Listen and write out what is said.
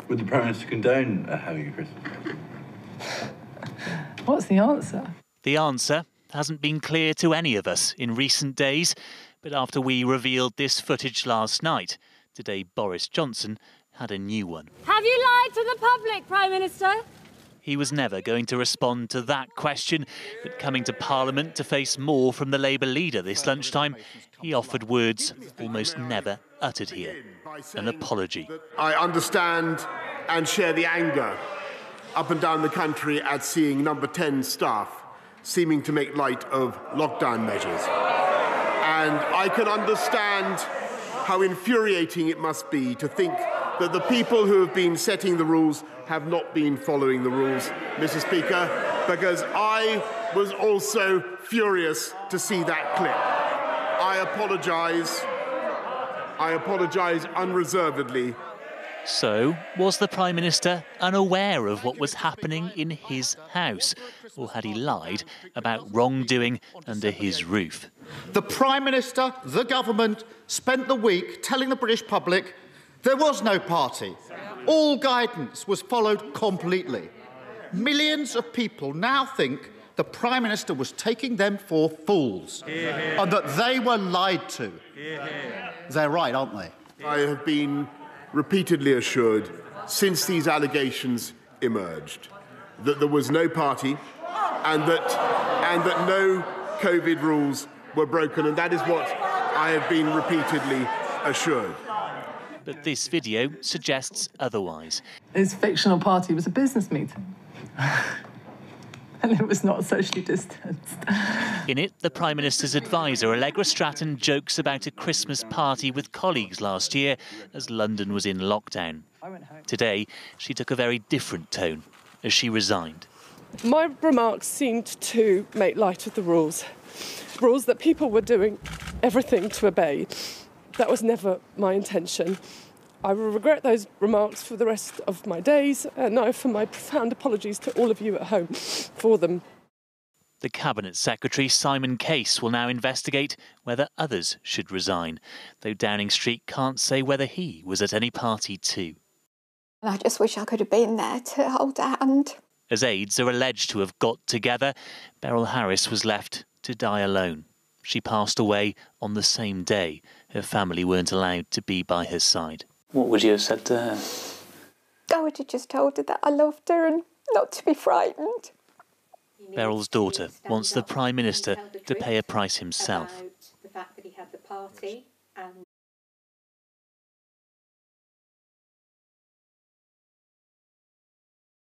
Would the Prime Minister condone having a Christmas party? What's the answer? The answer hasn't been clear to any of us in recent days, but after we revealed this footage last night, today Boris Johnson had a new one. Have you lied to the public, Prime Minister? He was never going to respond to that question, but coming to Parliament to face more from the Labour leader this lunchtime, he offered words almost never uttered here, an apology. I understand and share the anger up and down the country at seeing Number 10 staff seeming to make light of lockdown measures. And I can understand how infuriating it must be to think that the people who have been setting the rules have not been following the rules, Mr. Speaker, because I was also furious to see that clip. I apologise unreservedly. So, was the Prime Minister unaware of what was happening in his house? Or had he lied about wrongdoing under his roof? The Prime Minister, the government, spent the week telling the British public there was no party. All guidance was followed completely. Millions of people now think the Prime Minister was taking them for fools and that they were lied to. They're right, aren't they? I have been repeatedly assured since these allegations emerged that there was no party and that no COVID rules were broken, and that is what I have been repeatedly assured. But this video suggests otherwise. His fictional party was a business meeting. And it was not socially distanced. In it, the Prime Minister's advisor, Allegra Stratton, jokes about a Christmas party with colleagues last year as London was in lockdown. Today, she took a very different tone as she resigned. My remarks seemed to make light of the rules that people were doing everything to obey. That was never my intention. I will regret those remarks for the rest of my days, and I offer my profound apologies to all of you at home for them. The Cabinet Secretary, Simon Case, will now investigate whether others should resign, though Downing Street can't say whether he was at any party too. I just wish I could have been there to hold a hand. As aides are alleged to have got together, Beryl Harris was left to die alone. She passed away on the same day. Her family weren't allowed to be by her side. What would you have said to her? I would have just told her that I loved her and not to be frightened. Beryl's daughter wants the Prime Minister to pay a price himself. The fact that he had the party and